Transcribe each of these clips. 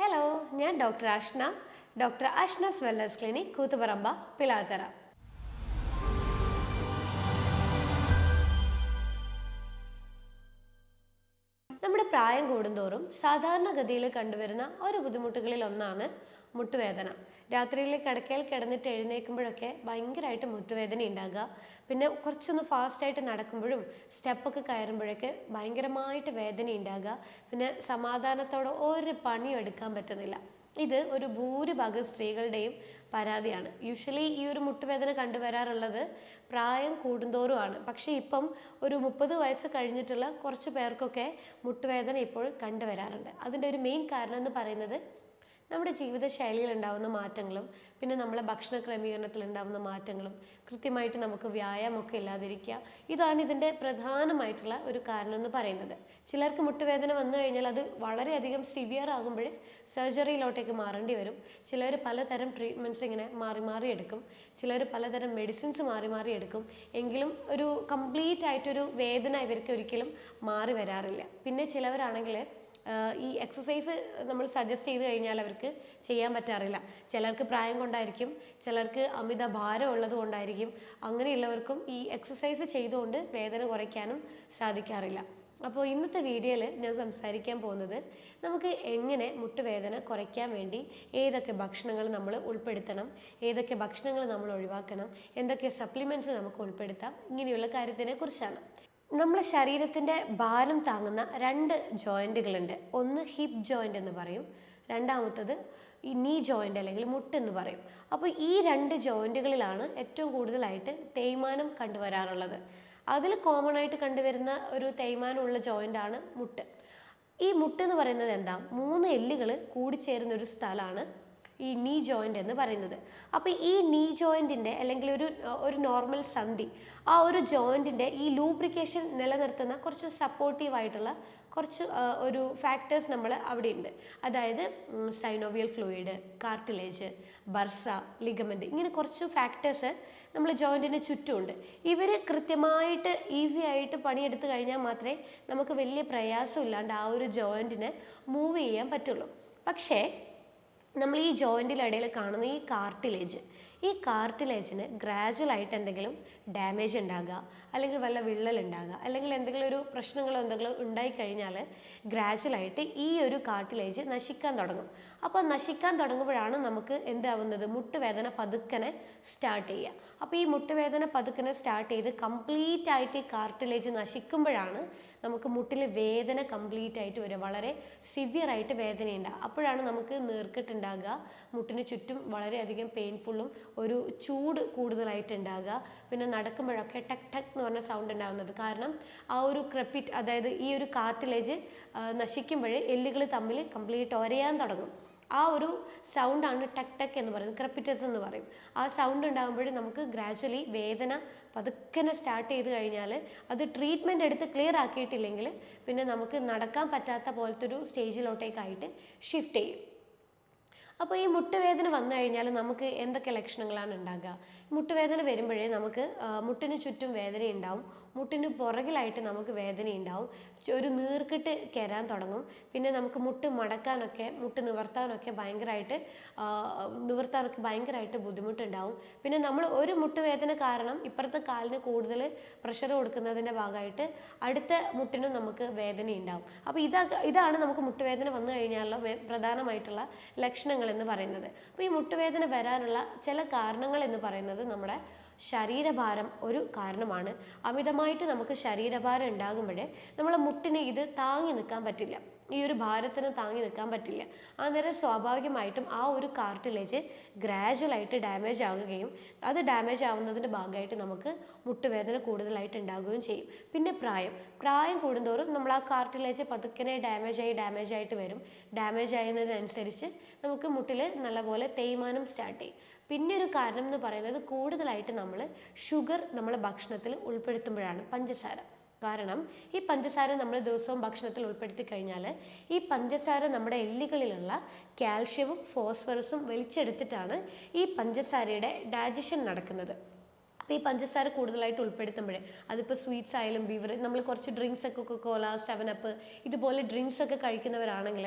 Hello, ഞാൻ doctor Ashna. Doctor Ashna's wellness clinic, Koothuparamba, Pilathara. നമ്മുടെ പ്രായം കൂടുന്തോറും സാധാരണഗതിയിൽ കണ്ടുവരുന്ന ഒരു ബുദ്ധിമുട്ടുകളിൽ ഒന്നാണ് മുട്ടുവേദന. രാത്രിയിൽ കിടക്കയിൽ കിടന്നിട്ട് എഴുന്നേൽക്കുമ്പോഴൊക്കെ ഭയങ്കരമായിട്ട് മുട്ടുവേദന ഉണ്ടാകുക. പിന്നെ കുറച്ചൊന്ന് ഫാസ്റ്റായിട്ട് നടക്കുമ്പോഴും സ്റ്റെപ്പൊക്കെ കയറുമ്പോഴൊക്കെ ഭയങ്കരമായിട്ട് വേദന ഉണ്ടാകുക. പിന്നെ സമാധാനത്തോടെ ഒരു പണിയും എടുക്കാൻ പറ്റുന്നില്ല. ഇത് ഒരു ഭൂരിഭാഗം സ്ത്രീകളുടെയും പരാതിയാണ്. യൂഷ്വലി ഈ ഒരു മുട്ടുവേദന കണ്ടുവരാറുള്ളത് പ്രായം കൂടുന്തോറുമാണ്. പക്ഷേ ഇപ്പം ഒരു 30 വയസ്സ് കഴിഞ്ഞിട്ടുള്ള കുറച്ച് പേർക്കൊക്കെ മുട്ടുവേദന ഇപ്പോൾ കണ്ടുവരാറുണ്ട്. അതിൻ്റെ ഒരു മെയിൻ കാരണം എന്ന് പറയുന്നത് നമ്മുടെ ജീവിതശൈലിയിൽ ഉണ്ടാകുന്ന മാറ്റങ്ങളും പിന്നെ നമ്മളെ ഭക്ഷണ ക്രമീകരണത്തിൽ ഉണ്ടാകുന്ന മാറ്റങ്ങളും കൃത്യമായിട്ട് നമുക്ക് വ്യായാമമൊക്കെ ഇല്ലാതിരിക്കുക, ഇതാണ് ഇതിൻ്റെ പ്രധാനമായിട്ടുള്ള ഒരു കാരണം എന്ന് പറയുന്നത്. ചിലർക്ക് മുട്ടുവേദന വന്നു കഴിഞ്ഞാൽ അത് വളരെയധികം സിവിയർ ആകുമ്പോഴേ സർജറിയിലോട്ടേക്ക് മാറേണ്ടി വരും. ചിലർ പലതരം ട്രീറ്റ്മെൻറ്റ്സ് ഇങ്ങനെ മാറി മാറി എടുക്കും, ചിലർ പലതരം മെഡിസിൻസ് മാറി മാറി എടുക്കും. എങ്കിലും ഒരു കംപ്ലീറ്റ് ആയിട്ടൊരു വേദന ഇവർക്ക് ഒരിക്കലും മാറി വരാറില്ല. പിന്നെ ചിലവരാണെങ്കിൽ ഈ എക്സസൈസ് നമ്മൾ സജസ്റ്റ് ചെയ്ത് കഴിഞ്ഞാൽ അവർക്ക് ചെയ്യാൻ പറ്റാറില്ല. ചിലർക്ക് പ്രായം കൊണ്ടായിരിക്കും, ചിലർക്ക് അമിത ഭാരം ഉള്ളത് കൊണ്ടായിരിക്കും. അങ്ങനെയുള്ളവർക്കും ഈ എക്സസൈസ് ചെയ്തുകൊണ്ട് വേദന കുറയ്ക്കാനും സാധിക്കാറില്ല. അപ്പോൾ ഇന്നത്തെ വീഡിയോയിൽ ഞാൻ സംസാരിക്കാൻ പോകുന്നത് നമുക്ക് എങ്ങനെ മുട്ടുവേദന കുറയ്ക്കാൻ വേണ്ടി ഏതൊക്കെ ഭക്ഷണങ്ങൾ നമ്മൾ ഉൾപ്പെടുത്തണം, ഏതൊക്കെ ഭക്ഷണങ്ങൾ നമ്മൾ ഒഴിവാക്കണം, എന്തൊക്കെ സപ്ലിമെൻറ്റ്സ് നമുക്ക് ഉൾപ്പെടുത്താം, ഇങ്ങനെയുള്ള കാര്യത്തിനെ കുറിച്ചാണ്. നമ്മളെ ശരീരത്തിൻ്റെ ഭാരം താങ്ങുന്ന 2 ജോയിൻറ്റുകളുണ്ട്. ഒന്ന് ഹിപ്പ് ജോയിൻ്റ് എന്ന് പറയും, രണ്ടാമത്തത് ഈ നീ ജോയിൻ്റ് അല്ലെങ്കിൽ മുട്ടെന്ന് പറയും. അപ്പോൾ ഈ 2 ജോയിൻറ്റുകളിലാണ് ഏറ്റവും കൂടുതലായിട്ട് തേയ്മാനം കണ്ടുവരാറുള്ളത്. അതിൽ കോമൺ ആയിട്ട് കണ്ടുവരുന്ന ഒരു തേയ്മാനമുള്ള ജോയിൻ്റാണ് മുട്ട്. ഈ മുട്ട് എന്ന് പറയുന്നത് എന്താ, 3 എല്ലുകൾ കൂടിച്ചേരുന്ന ഒരു സ്ഥലമാണ് ഈ നീ ജോയിൻ്റ് എന്ന് പറയുന്നത്. അപ്പോൾ ഈ നീ ജോയിൻറ്റിൻ്റെ അല്ലെങ്കിൽ ഒരു നോർമൽ സന്ധി, ആ ഒരു ജോയിൻറ്റിൻ്റെ ഈ ലൂബ്രിക്കേഷൻ നിലനിർത്തുന്ന കുറച്ച് സപ്പോർട്ടീവായിട്ടുള്ള കുറച്ച് ഒരു ഫാക്ടേഴ്സ് നമ്മൾ അവിടെ ഉണ്ട്. അതായത് synovial fluid, cartilage, Bursa, ligament, ഇങ്ങനെ കുറച്ച് ഫാക്ടേഴ്സ് നമ്മൾ ജോയിൻറ്റിന് ചുറ്റുമുണ്ട്. ഇവർ കൃത്യമായിട്ട് ഈസി ആയിട്ട് പണിയെടുത്ത് കഴിഞ്ഞാൽ മാത്രമേ നമുക്ക് വലിയ പ്രയാസമില്ലാണ്ട് ആ ഒരു ജോയിൻറ്റിനെ മൂവ് ചെയ്യാൻ പറ്റുള്ളൂ. പക്ഷേ നമ്മൾ ഈ ജോയിൻറ്റിനിടയിൽ കാണുന്ന ഈ കാർട്ടിലേജിന് ഗ്രാജുവലായിട്ട് എന്തെങ്കിലും ഡാമേജ് ഉണ്ടാകുക, അല്ലെങ്കിൽ വല്ല വിള്ളൽ ഉണ്ടാകുക, അല്ലെങ്കിൽ എന്തെങ്കിലും ഒരു പ്രശ്നങ്ങളോ എന്തെങ്കിലും ഉണ്ടായിക്കഴിഞ്ഞാൽ ഗ്രാജുവലായിട്ട് ഈ ഒരു കാർട്ടിലേജ് നശിക്കാൻ തുടങ്ങും. അപ്പോൾ നശിക്കാൻ തുടങ്ങുമ്പോഴാണ് നമുക്ക് എന്താവുന്നത്, മുട്ടുവേദന പതുക്കനെ സ്റ്റാർട്ട് ചെയ്യുക. അപ്പോൾ ഈ മുട്ടുവേദന പതുക്കനെ സ്റ്റാർട്ട് ചെയ്ത് കംപ്ലീറ്റ് ആയിട്ട് ഈ കാർട്ടിലേജ് നശിക്കുമ്പോഴാണ് നമുക്ക് മുട്ടിൽ വേദന കംപ്ലീറ്റ് ആയിട്ട് വരിക, വളരെ സിവിയർ ആയിട്ട് വേദനയുണ്ടാകുക. അപ്പോഴാണ് നമുക്ക് നീർക്കെട്ടുണ്ടാകുക, മുട്ടിന് ചുറ്റും വളരെയധികം പെയിൻഫുള്ളും ഒരു ചൂട് കൂടുതലായിട്ട് ഉണ്ടാകുക. പിന്നെ നടക്കുമ്പോഴൊക്കെ ടക് ടക് എന്ന് പറഞ്ഞ സൗണ്ട് ഉണ്ടാകുന്നത് കാരണം ആ ഒരു ക്രെപ്പിറ്റ്, അതായത് ഈ ഒരു കാർട്ടിലേജ് നശിക്കുമ്പോഴേ എല്ലുകൾ തമ്മിൽ കംപ്ലീറ്റ് ഒരയാൻ തുടങ്ങും. ആ ഒരു സൗണ്ടാണ് ടക് ടക് എന്ന് പറയുന്നത്, ക്രെപ്പിറ്റസ് എന്ന് പറയും. ആ സൗണ്ട് ഉണ്ടാകുമ്പോഴേ നമുക്ക് ഗ്രാജുവലി വേദന പതുക്കനെ സ്റ്റാർട്ട് ചെയ്ത് കഴിഞ്ഞാൽ അത് ട്രീറ്റ്മെൻറ്റ് എടുത്ത് ക്ലിയർ ആക്കിയിട്ടില്ലെങ്കിൽ പിന്നെ നമുക്ക് നടക്കാൻ പറ്റാത്ത പോലത്തെ ഒരു സ്റ്റേജിലോട്ടേക്കായിട്ട് ഷിഫ്റ്റ് ചെയ്യും. അപ്പോൾ ഈ മുട്ടുവേദന വന്നു കഴിഞ്ഞാൽ നമുക്ക് എന്തൊക്കെ ലക്ഷണങ്ങളാണ് ഉണ്ടാകുക? മുട്ടുവേദന വരുമ്പോഴേ നമുക്ക് മുട്ടിന് ചുറ്റും വേദന ഉണ്ടാവും, മുട്ടിന് പുറകിലായിട്ട് നമുക്ക് വേദന ഉണ്ടാവും, ഒരു നീർക്കെട്ട് കയറാൻ തുടങ്ങും. പിന്നെ നമുക്ക് മുട്ട് മടക്കാനൊക്കെ മുട്ട് നിവർത്താനൊക്കെ ഭയങ്കരമായിട്ട് ബുദ്ധിമുട്ടുണ്ടാവും. പിന്നെ നമ്മൾ ഒരു മുട്ടുവേദന കാരണം ഇപ്പുറത്തെ കാലിന് കൂടുതൽ പ്രഷർ കൊടുക്കുന്നതിൻ്റെ ഭാഗമായിട്ട് അടുത്ത മുട്ടിനും നമുക്ക് വേദന ഉണ്ടാവും. അപ്പോൾ ഇതാണ് നമുക്ക് മുട്ടുവേദന വന്നു കഴിഞ്ഞാലുള്ള പ്രധാനമായിട്ടുള്ള ലക്ഷണങ്ങൾ എന്ന് പറയുന്നത്. അപ്പോൾ ഈ മുട്ടുവേദന വരാനുള്ള ചില കാരണങ്ങൾ എന്ന് പറയുന്നത് നമ്മുടെ ശരീരഭാരം ഒരു കാരണമാണ്. അമിതമായിട്ട് നമുക്ക് ശരീരഭാരം ഉണ്ടാകുമ്പോഴേ നമ്മളെ മുട്ടിന് ഇത് താങ്ങി നിൽക്കാൻ പറ്റില്ല, ഈ ഒരു ഭാരത്തിന് താങ്ങി നിൽക്കാൻ പറ്റില്ല. അന്നേരം സ്വാഭാവികമായിട്ടും ആ ഒരു കാർട്ടിലേജ് ഗ്രാജുവലായിട്ട് ഡാമേജ് ആകുകയും അത് ഡാമേജ് ആവുന്നതിൻ്റെ ഭാഗമായിട്ട് നമുക്ക് മുട്ടുവേദന കൂടുതലായിട്ട് ഉണ്ടാകുകയും ചെയ്യും. പിന്നെ പ്രായം കൂടുന്തോറും നമ്മൾ ആ കാർട്ടിലേജ് പതുക്കനെ ഡാമേജ് ആയിട്ട് വരും. ഡാമേജ് ആകുന്നതിനനുസരിച്ച് നമുക്ക് മുട്ടിൽ നല്ലപോലെ തേയ്മാനം സ്റ്റാർട്ട് ചെയ്യും. പിന്നെ ഒരു കാരണം എന്ന് പറയുന്നത് കൂടുതലായിട്ട് നമ്മൾ ഷുഗർ നമ്മളെ ഭക്ഷണത്തിൽ ഉൾപ്പെടുത്തുമ്പോഴാണ്, പഞ്ചസാര. കാരണം ഈ പഞ്ചസാര നമ്മൾ ദിവസവും ഭക്ഷണത്തിൽ ഉൾപ്പെടുത്തി കഴിഞ്ഞാൽ ഈ പഞ്ചസാര നമ്മുടെ എല്ലുകളിലുള്ള കാൽഷ്യവും ഫോസ്ഫറസും വലിച്ചെടുത്തിട്ടാണ് ഈ പഞ്ചസാരയുടെ ഡൈജഷൻ നടക്കുന്നത്. അപ്പോൾ ഈ പഞ്ചസാര കൂടുതലായിട്ട് ഉൾപ്പെടുത്തുമ്പോഴേ അതിപ്പോൾ സ്വീറ്റ്സ് ആയാലും നമ്മൾ കുറച്ച് ഡ്രിങ്ക്സ് ഒക്കെ കൊക്കോല 7 അപ്പ് ഇതുപോലെ ഡ്രിങ്ക്സ് ഒക്കെ കഴിക്കുന്നവരാണെങ്കിൽ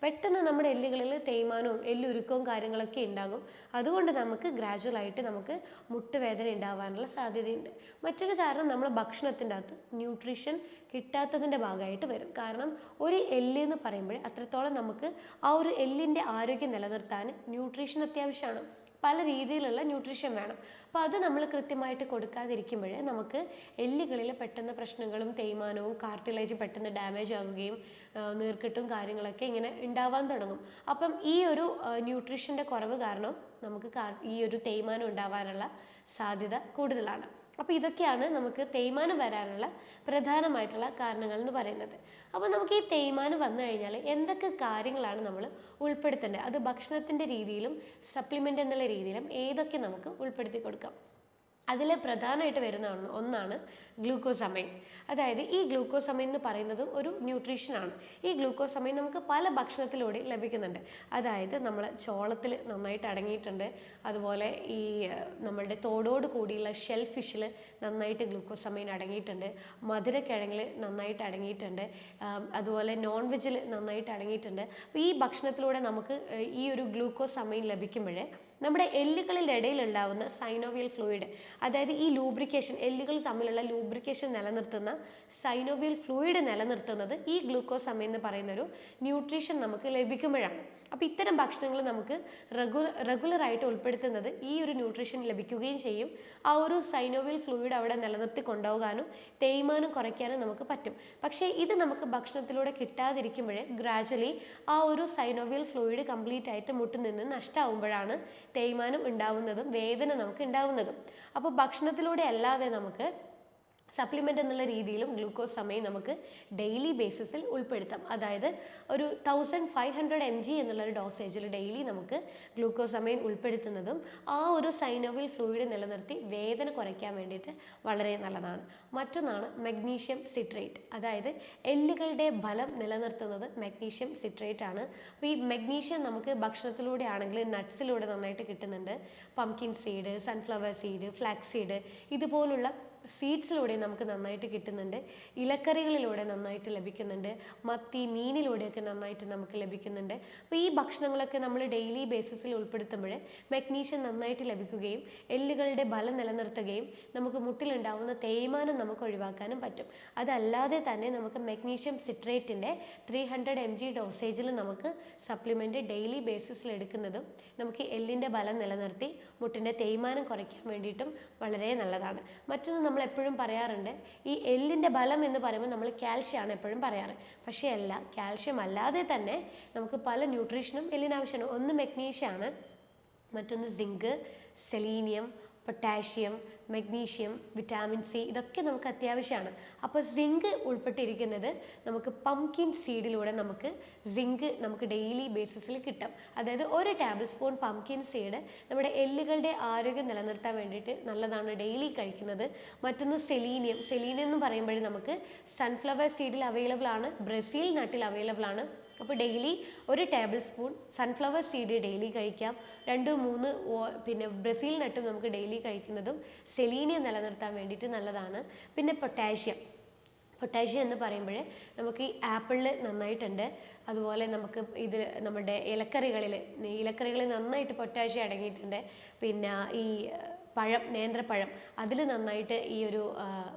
പെട്ടെന്ന് നമ്മുടെ എല്ലുകളിൽ തേയ്മാനവും എല്ലുരുക്കവും കാര്യങ്ങളൊക്കെ ഉണ്ടാകും. അതുകൊണ്ട് നമുക്ക് ഗ്രാജുവലായിട്ട് നമുക്ക് മുട്ടുവേദന ഉണ്ടാവാനുള്ള സാധ്യതയുണ്ട്. മറ്റൊരു കാരണം നമ്മൾ ഭക്ഷണത്തിൻ്റെ അകത്ത് ന്യൂട്രീഷൻ കിട്ടാത്തതിൻ്റെ ഭാഗമായിട്ട് വരും. കാരണം ഒരു എല്ല് എന്ന് പറയുമ്പോൾ അത്രത്തോളം നമുക്ക് ആ ഒരു എല്ലിൻ്റെ ആരോഗ്യം നിലനിർത്താൻ ന്യൂട്രീഷൻ അത്യാവശ്യമാണ്. പല രീതിയിലുള്ള ന്യൂട്രീഷൻ വേണം. അപ്പോൾ അത് നമ്മൾ കൃത്യമായിട്ട് കൊടുക്കാതിരിക്കുമ്പോഴേ നമുക്ക് എല്ലുകളിൽ പെട്ടെന്ന് പ്രശ്നങ്ങളും തേയ്മാനവും കാർട്ടിലേജ് പെട്ടെന്ന് ഡാമേജ് ആകുകയും നീർക്കെട്ടും കാര്യങ്ങളൊക്കെ ഇങ്ങനെ ഉണ്ടാവാൻ തുടങ്ങും. അപ്പം ഈ ഒരു ന്യൂട്രീഷൻ്റെ കുറവ് കാരണം നമുക്ക് ഈ ഒരു തേയ്മാനം ഉണ്ടാവാനുള്ള സാധ്യത കൂടുതലാണ്. അപ്പോൾ ഇതൊക്കെയാണ് നമുക്ക് തേയ്മാനം വരാനുള്ള പ്രധാനമായിട്ടുള്ള കാരണങ്ങൾ എന്ന് പറയുന്നത്. അപ്പോൾ നമുക്ക് ഈ തേയ്മാനം വന്നു കഴിഞ്ഞാൽ എന്തൊക്കെ കാര്യങ്ങളാണ് നമ്മൾ ഉൾപ്പെടുത്തേണ്ടത്, അത് ഭക്ഷണത്തിൻ്റെ രീതിയിലും സപ്ലിമെൻ്റ് എന്നുള്ള രീതിയിലും ഏതൊക്കെ നമുക്ക് ഉൾപ്പെടുത്തി കൊടുക്കാം. അതിൽ പ്രധാനമായിട്ട് വരുന്ന ഒന്നാണ് ഗ്ലൂക്കോസമൈൻ. അതായത് ഈ ഗ്ലൂക്കോസമൈൻ എന്ന് പറയുന്നത് ഒരു ന്യൂട്രീഷനാണ്. ഈ ഗ്ലൂക്കോസമൈൻ നമുക്ക് പല ഭക്ഷണത്തിലൂടെ ലഭിക്കുന്നുണ്ട്. അതായത് നമ്മൾ ചോളത്തിൽ നന്നായിട്ട് അടങ്ങിയിട്ടുണ്ട്, അതുപോലെ ഈ നമ്മളുടെ തോടോട് കൂടിയുള്ള ഷെൽ ഫിഷിൽ നന്നായിട്ട് ഗ്ലൂക്കോസമൈൻ അടങ്ങിയിട്ടുണ്ട്, മധുരക്കിഴങ്ങിൽ നന്നായിട്ട് അടങ്ങിയിട്ടുണ്ട്, അതുപോലെ നോൺ വെജിൽ നന്നായിട്ട് അടങ്ങിയിട്ടുണ്ട്. അപ്പോൾ ഈ ഭക്ഷണത്തിലൂടെ നമുക്ക് ഈ ഒരു ഗ്ലൂക്കോസമൈൻ ലഭിക്കുമ്പോഴേ നമ്മുടെ എല്ലുകളുടെ ഇടയിൽ ഉണ്ടാവുന്ന സൈനോവിയൽ ഫ്ലൂയിഡ്, അതായത് ഈ ലൂബ്രിക്കേഷൻ, എല്ലുകൾ തമ്മിലുള്ള ലൂബ്രിക്കേഷൻ നിലനിർത്തുന്ന സൈനോവിയൽ ഫ്ലൂയിഡ് നിലനിർത്തുന്നത് ഈ ഗ്ലൂക്കോസമൈൻ എന്ന് പറയുന്ന ഒരു ന്യൂട്രീഷൻ നമുക്ക് ലഭിക്കുമ്പോഴാണ്. അപ്പോൾ ഇത്തരം ഭക്ഷണങ്ങൾ നമുക്ക് റെഗുലറായിട്ട് ഉൾപ്പെടുത്തുന്നത് ഈ ഒരു ന്യൂട്രീഷൻ ലഭിക്കുകയും ചെയ്യും. ആ ഒരു സൈനോവിയൽ ഫ്ലൂയിഡ് അവിടെ നിലനിർത്തി കൊണ്ടുപോകാനും തേയ്മാനം കുറയ്ക്കാനും നമുക്ക് പറ്റും. പക്ഷേ ഇത് നമുക്ക് ഭക്ഷണത്തിലൂടെ കിട്ടാതിരിക്കുമ്പോഴേ ഗ്രാജുവലി ആ ഒരു സൈനോവിയൽ ഫ്ലൂയിഡ് കംപ്ലീറ്റ് ആയിട്ട് മുട്ടിൽ നിന്ന് നഷ്ടമാകുമ്പോഴാണ് തേയ്മാനം ഉണ്ടാവുന്നതും വേദന നമുക്ക് ഉണ്ടാവുന്നതും. അപ്പോൾ ഭക്ഷണത്തിലൂടെ അല്ലാതെ നമുക്ക് സപ്ലിമെൻ്റ് എന്നുള്ള രീതിയിലും ഗ്ലൂക്കോസമൈൻ നമുക്ക് ഡെയിലി ബേസിസിൽ ഉൾപ്പെടുത്താം. അതായത് ഒരു 1500 mg എന്നുള്ളൊരു ഡോസേജിൽ ഡെയിലി നമുക്ക് ഗ്ലൂക്കോസമൈൻ ഉൾപ്പെടുത്തുന്നതും ആ ഒരു സൈനോവിയൽ ഫ്ലൂയിഡ് നിലനിർത്തി വേദന കുറയ്ക്കാൻ വേണ്ടിയിട്ട് വളരെ നല്ലതാണ്. മറ്റൊന്നാണ് മഗ്നീഷ്യം സിട്രേറ്റ്. അതായത് എല്ലുകളുടെ ബലം നിലനിർത്തുന്നത് മഗ്നീഷ്യം സിട്രേറ്റ് ആണ്. അപ്പോൾ ഈ മഗ്നീഷ്യം നമുക്ക് ഭക്ഷണത്തിലൂടെ ആണെങ്കിൽ നട്ട്സിലൂടെ നന്നായിട്ട് കിട്ടുന്നുണ്ട്. Pumpkin seed, sunflower seed, flax seed ഇതുപോലുള്ള സീഡ്സിലൂടെ നമുക്ക് നന്നായിട്ട് കിട്ടുന്നുണ്ട്. ഇലക്കറികളിലൂടെ നന്നായിട്ട് ലഭിക്കുന്നുണ്ട്. മത്തി, മീനിലൂടെയൊക്കെ നന്നായിട്ട് നമുക്ക് ലഭിക്കുന്നുണ്ട്. അപ്പോൾ ഈ ഭക്ഷണങ്ങളൊക്കെ നമ്മൾ ഡെയിലി ബേസിസിൽ ഉൾപ്പെടുത്തുമ്പോഴേ മഗ്നീഷ്യം നന്നായിട്ട് ലഭിക്കുകയും എല്ലുകളുടെ ബലം നിലനിർത്തുകയും നമുക്ക് മുട്ടിലുണ്ടാവുന്ന തേയ്മാനം നമുക്ക് ഒഴിവാക്കാനും പറ്റും. അതല്ലാതെ തന്നെ നമുക്ക് മഗ്നീഷ്യം സിട്രേറ്റിൻ്റെ 300 mg ഡോസേജിൽ നമുക്ക് സപ്ലിമെൻറ്റ് ഡെയിലി ബേസിസിൽ എടുക്കുന്നതും നമുക്ക് എല്ലിൻ്റെ ബലം നിലനിർത്തി മുട്ടിൻ്റെ തേയ്മാനം കുറയ്ക്കാൻ വേണ്ടിയിട്ടും വളരെ നല്ലതാണ്. മറ്റൊന്ന് നമ്മൾ എപ്പോഴും പറയാറുണ്ട്, ഈ എല്ലിൻ്റെ ബലം എന്ന് പറയുമ്പോൾ നമ്മൾ കാൽഷ്യമാണ് എപ്പോഴും പറയാറ്. പക്ഷേ അല്ല, കാൽഷ്യം അല്ലാതെ തന്നെ നമുക്ക് പല ന്യൂട്രീഷനും എല്ലിന് ആവശ്യമാണ്. ഒന്ന് മഗ്നീഷ്യമാണ്, മറ്റൊന്ന് zinc, selenium, potassium, magnesium, vitamin C ഇതൊക്കെ നമുക്ക് അത്യാവശ്യമാണ്. അപ്പോൾ സിങ്ക് ഉൾപ്പെട്ടിരിക്കുന്നത് നമുക്ക് പംകിൻ സീഡിലൂടെ നമുക്ക് സിങ്ക് നമുക്ക് ഡെയിലി ബേസിസിൽ കിട്ടും. അതായത് ഒരു ടേബിൾ സ്പൂൺ പംകിൻ സീഡ് നമ്മുടെ എല്ലുകളുടെ ആരോഗ്യം നിലനിർത്താൻ വേണ്ടിയിട്ട് നല്ലതാണ് ഡെയിലി കഴിക്കുന്നത്. മറ്റൊന്ന് സെലീനിയം. സെലീനിയം എന്ന് പറയുമ്പോഴേ നമുക്ക് സൺഫ്ലവർ സീഡിൽ അവൈലബിൾ ആണ്, ബ്രസീൽ നട്ടിൽ അവൈലബിൾ ആണ്. അപ്പോൾ ഡെയിലി ഒരു table spoon sunflower seed daily കഴിക്കാം. 2-3 പിന്നെ ബ്രസീൽ നട്ടും നമുക്ക് ഡെയിലി കഴിക്കുന്നതും സെലീനിയം നിലനിർത്താൻ വേണ്ടിയിട്ട് നല്ലതാണ്. പിന്നെ പൊട്ടാഷ്യം എന്ന് പറയുമ്പോൾ നമുക്ക് ഈ ആപ്പിളിൽ നന്നായിട്ടുണ്ട്, അതുപോലെ നമുക്ക് ഇത് നമ്മുടെ ഇലക്കറികളിൽ നന്നായിട്ട് പൊട്ടാഷ്യം അടങ്ങിയിട്ടുണ്ട്. പിന്നെ ഈ നേന്ത്രപ്പഴം അതിൽ നന്നായിട്ട് ഈ ഒരു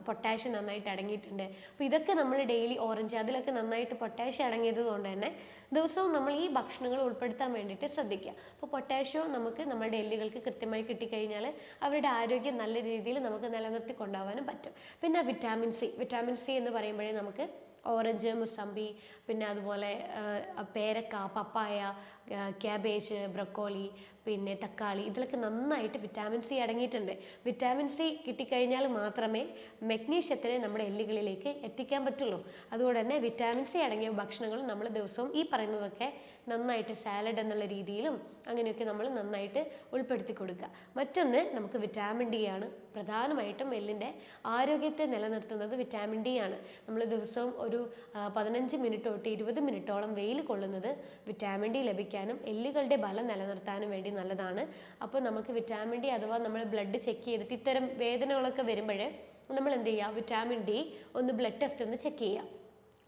പൊട്ടാഷ്യം നന്നായിട്ട് അടങ്ങിയിട്ടുണ്ട്. അപ്പോൾ ഇതൊക്കെ നമ്മൾ ഡെയിലി ഓറഞ്ച് അതിലൊക്കെ നന്നായിട്ട് പൊട്ടാഷ്യം അടങ്ങിയത് കൊണ്ട് തന്നെ ദിവസവും നമ്മൾ ഈ ഭക്ഷണങ്ങൾ ഉൾപ്പെടുത്താൻ വേണ്ടിയിട്ട് ശ്രദ്ധിക്കുക. അപ്പോൾ പൊട്ടാഷ്യം നമുക്ക് നമ്മളുടെ എല്ലുകൾക്ക് കൃത്യമായി കിട്ടിക്കഴിഞ്ഞാൽ അവരുടെ ആരോഗ്യം നല്ല രീതിയിൽ നമുക്ക് നിലനിർത്തി കൊണ്ടുപോകാനും പറ്റും. പിന്നെ വിറ്റാമിൻ സി എന്ന് പറയുമ്പോഴേ നമുക്ക് ഓറഞ്ച്, മുസമ്പി, പിന്നെ അതുപോലെ പേരക്ക, പപ്പായ, ക്യാബേജ്, ബ്രൊക്കോളി, പിന്നെ തക്കാളി ഇതിലൊക്കെ നന്നായിട്ട് വിറ്റാമിൻ സി അടങ്ങിയിട്ടുണ്ട്. വിറ്റാമിൻ സി കിട്ടിക്കഴിഞ്ഞാൽ മാത്രമേ മഗ്നീഷ്യത്തിനെ നമ്മുടെ എല്ലുകളിലേക്ക് എത്തിക്കാൻ പറ്റുള്ളൂ. അതുകൊണ്ട് തന്നെ വിറ്റാമിൻ സി അടങ്ങിയ ഭക്ഷണങ്ങൾ നമ്മൾ ദിവസവും ഈ പറയുന്നതൊക്കെ നന്നായിട്ട് സാലഡ് എന്നുള്ള രീതിയിലും അങ്ങനെയൊക്കെ നമ്മൾ നന്നായിട്ട് ഉൾപ്പെടുത്തി കൊടുക്കുക. മറ്റൊന്ന് നമുക്ക് വിറ്റാമിൻ ഡി ആണ്. പ്രധാനമായിട്ടും എല്ലിൻ്റെ ആരോഗ്യത്തെ നിലനിർത്തുന്നത് വിറ്റാമിൻ ഡി ആണ്. നമ്മൾ ദിവസവും ഒരു 15 മിനിറ്റ് തൊട്ട് 20 മിനിറ്റോളം വെയിൽ കൊള്ളുന്നത് വിറ്റാമിൻ ഡി ലഭിക്കാനും എല്ലുകളുടെ ബലം നിലനിർത്താനും വേണ്ടി നല്ലതാണ്. അപ്പോൾ നമുക്ക് വിറ്റാമിൻ ഡി അഥവാ നമ്മൾ ബ്ലഡ് ചെക്ക് ചെയ്തിട്ട് ഇത്തരം വേദനകളൊക്കെ വരുമ്പോഴേ നമ്മൾ എന്ത് ചെയ്യുക, വിറ്റാമിൻ ഡി ഒന്ന് ബ്ലഡ് ടെസ്റ്റ് ഒന്ന് ചെക്ക് ചെയ്യുക.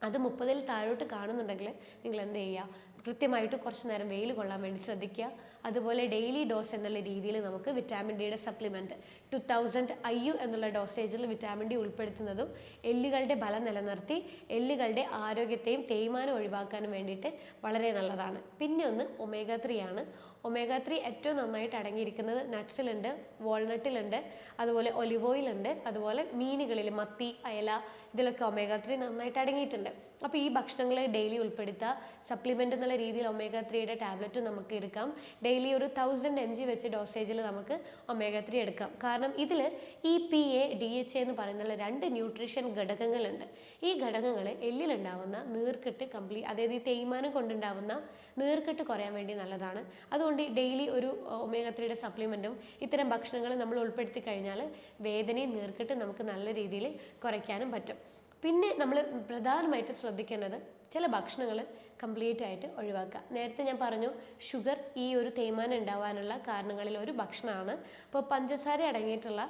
അത് 30-ൽ താഴോട്ട് കാണുന്നുണ്ടെങ്കിൽ നിങ്ങൾ എന്ത് ചെയ്യുക, കൃത്യമായിട്ട് കുറച്ച് നേരം വെയിൽ കൊള്ളാൻ വേണ്ടി ശ്രദ്ധിക്കുക. അതുപോലെ ഡെയിലി ഡോസ് എന്നുള്ള രീതിയിൽ നമുക്ക് വിറ്റാമിൻ ഡിയുടെ സപ്ലിമെൻറ്റ് 2000 IU എന്നുള്ള ഡോസേജിൽ വിറ്റാമിൻ ഡി ഉൾപ്പെടുത്തുന്നതും എല്ലുകളുടെ ബലം നിലനിർത്തി എല്ലുകളുടെ ആരോഗ്യത്തെയും തേയ്മാനം ഒഴിവാക്കാനും വേണ്ടിയിട്ട് വളരെ നല്ലതാണ്. പിന്നെ ഒന്ന് ഒമേഗ 3 ആണ്. ഒമേഗ 3 ഏറ്റവും നന്നായിട്ട് അടങ്ങിയിരിക്കുന്നത് നട്ട്സിലുണ്ട്, വാൾനട്ടിലുണ്ട്, അതുപോലെ ഒലിവ് ഓയിലുണ്ട്, അതുപോലെ മീനുകളിൽ മത്തി, അയല ഇതിലൊക്കെ ഒമേഗ 3 നന്നായിട്ട് അടങ്ങിയിട്ടുണ്ട്. അപ്പോൾ ഈ ഭക്ഷണങ്ങളെ ഡെയിലി ഉൾപ്പെടുത്തുക. സപ്ലിമെൻ്റ് എന്നുള്ള രീതിയിൽ ഒമേഗ 3യുടെ ടാബ്ലറ്റ് നമുക്ക് എടുക്കാം. ഡെയിലി ഒരു 1000 mg വെച്ച് ഡോസേജിൽ നമുക്ക് ഒമേഗ 3 എടുക്കാം. കാരണം ഇതിൽ EPA DHA എന്ന് പറയുന്ന 2 ന്യൂട്രീഷൻ ഘടകങ്ങളുണ്ട്. ഈ ഘടകങ്ങൾ എല്ലിലുണ്ടാവുന്ന നീർക്കെട്ട് അതായത് ഈ തേയ്മാനം കൊണ്ടുണ്ടാവുന്ന നീർക്കെട്ട് കുറയാൻ വേണ്ടി നല്ലതാണ്. അതുകൊണ്ട് ഡെയിലി ഒരു ഒമേഗ 3യുടെ സപ്ലിമെൻറ്റും ഇത്തരം ഭക്ഷണങ്ങൾ നമ്മൾ ഉൾപ്പെടുത്തി കഴിഞ്ഞാൽ വേദനയും നീർക്കെട്ടും നമുക്ക് നല്ല രീതിയിൽ കുറയ്ക്കാനും പറ്റും. പിന്നെ നമ്മൾ പ്രധാനമായിട്ട് ശ്രദ്ധിക്കേണ്ടത് ചില ഭക്ഷണങ്ങൾ കംപ്ലീറ്റ് ആയിട്ട് ഒഴിവാക്കുക. നേരത്തെ ഞാൻ പറഞ്ഞു ഷുഗർ ഈ ഒരു തേയ്മാനം ഉണ്ടാവാനുള്ള കാരണങ്ങളിൽ ഒരു ഭക്ഷണമാണ്. അപ്പോൾ പഞ്ചസാര അടങ്ങിയിട്ടുള്ള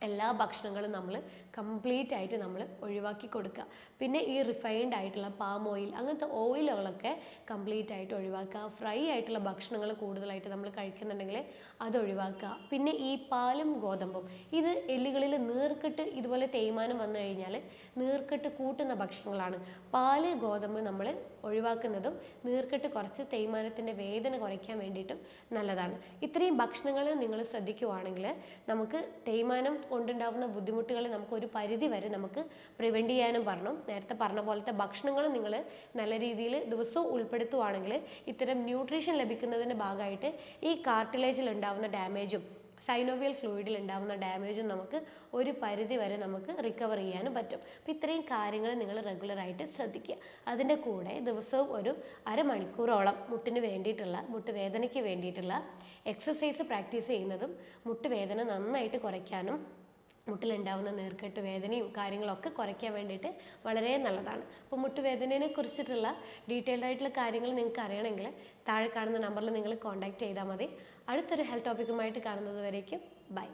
എല്ലാ ഭക്ഷണങ്ങളും നമ്മൾ കംപ്ലീറ്റ് ആയിട്ട് നമ്മൾ ഒഴിവാക്കി കൊടുക്കുക. പിന്നെ ഈ റിഫൈൻഡ് ആയിട്ടുള്ള പാം ഓയിൽ അങ്ങനത്തെ ഓയിലുകളൊക്കെ കംപ്ലീറ്റ് ആയിട്ട് ഒഴിവാക്കുക. ഫ്രൈ ആയിട്ടുള്ള ഭക്ഷണങ്ങൾ കൂടുതലായിട്ട് നമ്മൾ കഴിക്കുന്നുണ്ടെങ്കിൽ അത് ഒഴിവാക്കുക. പിന്നെ ഈ പാലും ഗോതമ്പും ഇത് എല്ലുകളിൽ നീർക്കെട്ട് ഇതുപോലെ തേയ്മാനം വന്നു കഴിഞ്ഞാൽ നീർക്കെട്ട് കൂട്ടുന്ന ഭക്ഷണങ്ങളാണ്. പാല് ഗോതമ്പ് നമ്മൾ ഒഴിവാക്കുന്നതും നീർക്കെട്ട് കുറച്ച് തേയ്മാനത്തിൻ്റെ വേദന കുറയ്ക്കാൻ വേണ്ടിയിട്ടും നല്ലതാണ്. ഇത്രയും ഭക്ഷണങ്ങൾ നിങ്ങൾ ശ്രദ്ധിക്കുവാണെങ്കിൽ നമുക്ക് തേയ്മാനം കൊണ്ടുണ്ടാവുന്ന ബുദ്ധിമുട്ടുകൾ നമുക്ക് ഒരു പരിധി വരെ നമുക്ക് പ്രിവെൻറ്റ് ചെയ്യാനും പറഞ്ഞു. നേരത്തെ പറഞ്ഞ പോലത്തെ ഭക്ഷണങ്ങൾ നിങ്ങൾ നല്ല രീതിയിൽ ദിവസവും ഉൾപ്പെടുത്തുവാണെങ്കിൽ ഇത്തരം ന്യൂട്രീഷൻ ലഭിക്കുന്നതിൻ്റെ ഭാഗമായിട്ട് ഈ കാർട്ടിലേജിൽ ഉണ്ടാവുന്ന ഡാമേജും സൈനോവിയൽ ഫ്ലൂയിഡിൽ ഉണ്ടാവുന്ന ഡാമേജും നമുക്ക് ഒരു പരിധി വരെ നമുക്ക് റിക്കവർ ചെയ്യാനും പറ്റും. അപ്പോൾ ഇത്രയും കാര്യങ്ങൾ നിങ്ങൾ റെഗുലറായിട്ട് ശ്രദ്ധിക്കുക. അതിൻ്റെ കൂടെ ദിവസവും ഒരു അരമണിക്കൂറോളം മുട്ടുവേദനയ്ക്ക് വേണ്ടിയിട്ടുള്ള എക്സസൈസ് പ്രാക്ടീസ് ചെയ്യുന്നതും മുട്ടുവേദന നന്നായിട്ട് കുറയ്ക്കാനും മുട്ടിലുണ്ടാവുന്ന നീർക്കെട്ട് വേദനയും കാര്യങ്ങളൊക്കെ കുറയ്ക്കാൻ വേണ്ടിയിട്ട് വളരെ നല്ലതാണ്. അപ്പോൾ മുട്ടുവേദനയെ കുറിച്ചിട്ടുള്ള ഡീറ്റെയിൽഡ് ആയിട്ടുള്ള കാര്യങ്ങൾ നിങ്ങൾക്ക് അറിയണമെങ്കിൽ താഴെ കാണുന്ന നമ്പറിൽ നിങ്ങൾ കോൺടാക്റ്റ് ചെയ്താൽ മതി. അടുത്തൊരു ഹെൽത്ത് ടോപ്പിക്കുമായിട്ട് കാണുന്നത് വരേക്കും ബൈ.